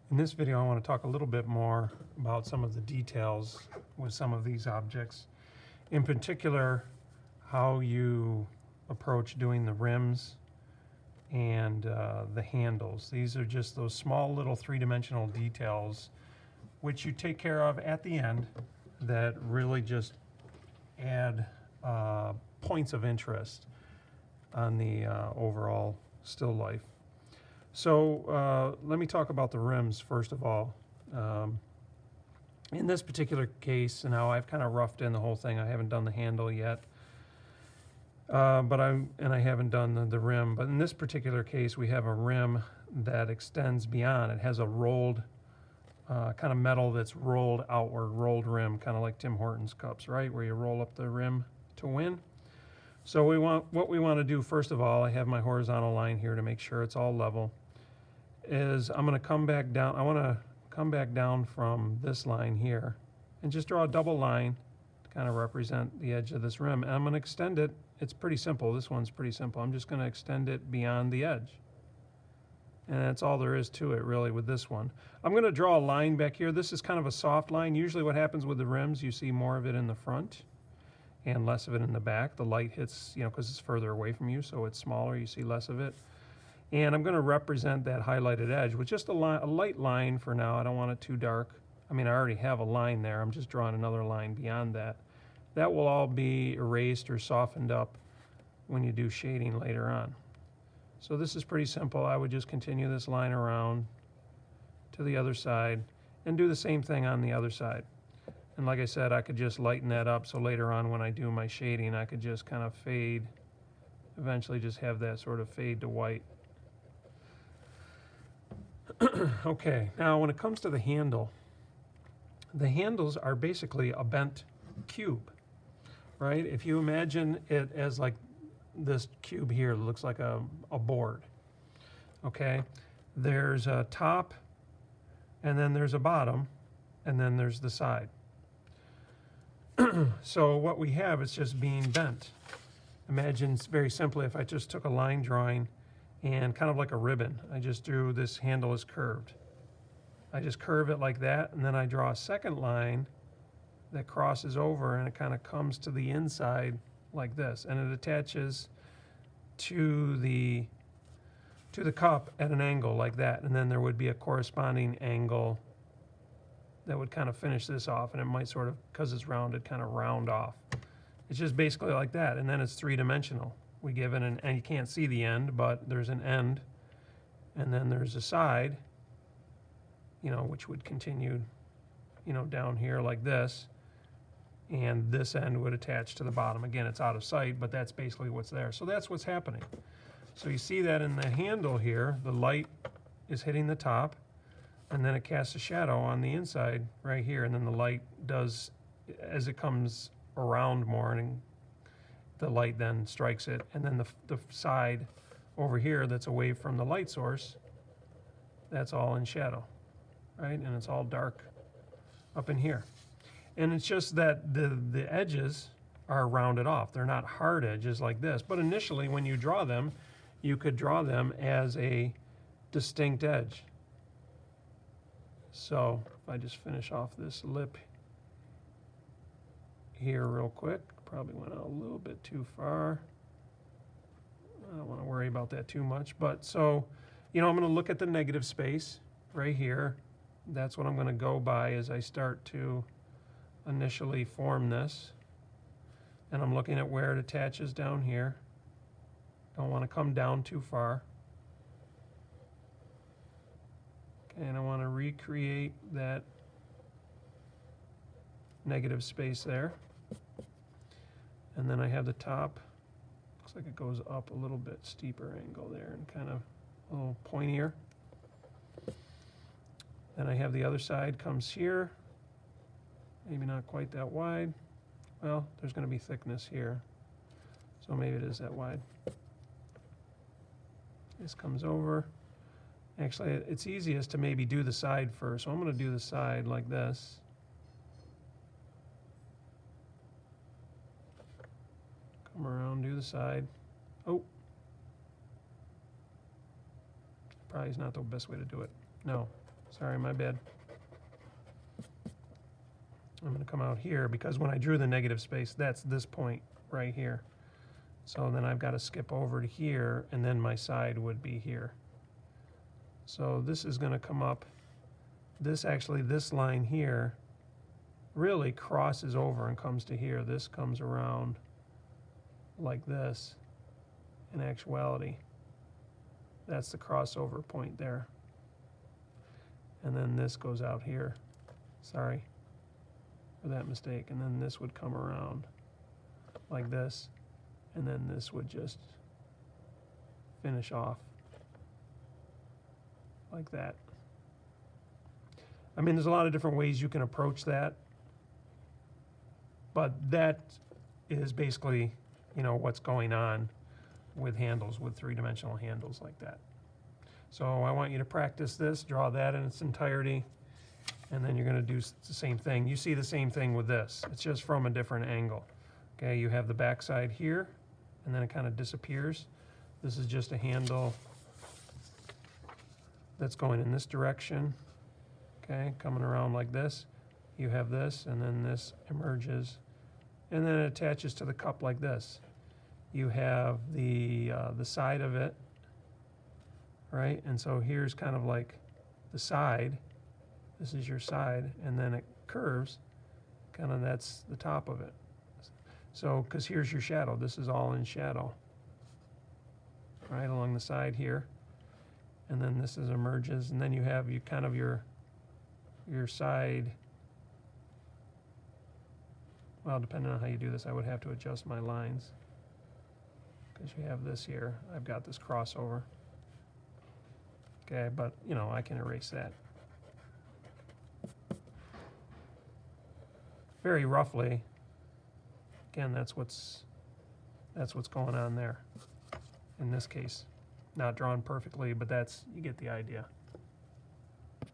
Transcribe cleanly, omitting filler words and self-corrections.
In this video, I want to talk a little bit more about some of the details with some of these objects. In particular, how you approach doing the rims and the handles. These are just those small little three-dimensional details which you take care of at the end that really just add points of interest on the overall still life. So let me talk about the rims first of all. In this particular case, now I've kind of roughed in the whole thing. I haven't done the handle yet, I haven't done the rim. But in this particular case, we have a rim that extends beyond. It has a rolled kind of metal that's rolled outward, rolled rim, kind of like Tim Hortons cups, right, where you roll up the rim to win. So what we want to do first of all, I have my horizontal line here to make sure it's all level, is I'm going to come back down. I want to come back down from this line here and just draw a double line to kind of represent the edge of this rim. And I'm going to extend it. It's pretty simple. This one's pretty simple. I'm just going to extend it beyond the edge. And that's all there is to it really with this one. I'm going to draw a line back here. This is kind of a soft line. Usually what happens with the rims, you see more of it in the front and less of it in the back. The light hits, because it's further away from you, so it's smaller, you see less of it. And I'm going to represent that highlighted edge with just a light line for now. I don't want it too dark. I mean, I already have a line there. I'm just drawing another line beyond that. That will all be erased or softened up when you do shading later on. So this is pretty simple. I would just continue this line around to the other side and do the same thing on the other side. And like I said, I could just lighten that up so later on when I do my shading, I could just kind of fade, eventually just have that sort of fade to white. Okay, now when it comes to the handle, the handles are basically a bent cube, right? If you imagine it as like this cube here, that looks like a board, okay? There's a top, and then there's a bottom, and then there's the side. So what we have is just being bent. Imagine very simply if I just took a line drawing and kind of like a ribbon, I just drew this handle is curved. I just curve it like that, and then I draw a second line that crosses over and it kind of comes to the inside like this, and it attaches to the cup at an angle like that, and then there would be a corresponding angle that would kind of finish this off, and it might sort of, because it's rounded, kind of round off. It's just basically like that, and then it's three-dimensional. We give it and you can't see the end, but there's an end, and then there's a side, which would continue, down here like this, and this end would attach to the bottom. Again, it's out of sight, but that's basically what's there. So that's what's happening. So you see that in the handle here, the light is hitting the top, and then it casts a shadow on the inside right here, and then the light does, as it comes around more, and the light then strikes it, and then the side over here that's away from the light source, that's all in shadow, right? And it's all dark up in here. And it's just that the edges are rounded off. They're not hard edges like this, but initially when you draw them, you could draw them as a distinct edge. So if I just finish off this lip here real quick, probably went out a little bit too far. I don't want to worry about that too much, but so, I'm going to look at the negative space right here. That's what I'm going to go by as I start to initially form this. And I'm looking at where it attaches down here. Don't want to come down too far. Okay, and I want to recreate that negative space there. And then I have the top. Looks like it goes up a little bit steeper angle there and kind of a little pointier. Then I have the other side comes here. Maybe not quite that wide. Well, there's going to be thickness here, so maybe it is that wide. This comes over. Actually, it's easiest to maybe do the side first, so I'm going to do the side like this. Come around, do the side. Oh, probably is not the best way to do it. No, Sorry, my bad. I'm going to come out here because when I drew the negative space, that's this point right here. So then I've got to skip over to here, and then my side would be here. So this is going to come up. This line here really crosses over and comes to here. This comes around like this in actuality. That's the crossover point there. And then this goes out here. Sorry for that mistake. And then this would come around like this. And then this would just finish off like that. I mean, there's a lot of different ways you can approach that. But that is basically, you know, what's going on with handles, with three-dimensional handles like that. So I want you to practice this, draw that in its entirety, and then you're going to do the same thing. You see the same thing with this. It's just from a different angle. Okay, you have the backside here, and then it kind of disappears. This is just a handle that's going in this direction, okay, coming around like this. You have this, and then this emerges, and then it attaches to the cup like this. You have the side of it, right? And so here's kind of like the side. This is your side, and then it curves, kind of that's the top of it. So, because here's your shadow. This is all in shadow, right, along the side here. And then this is emerges, and then you have your side. Well, depending on how you do this, I would have to adjust my lines. Because you have this here. I've got this crossover. Okay, but, you know, I can erase that. Very roughly, again, that's what's going on there in this case. Not drawn perfectly, but you get the idea.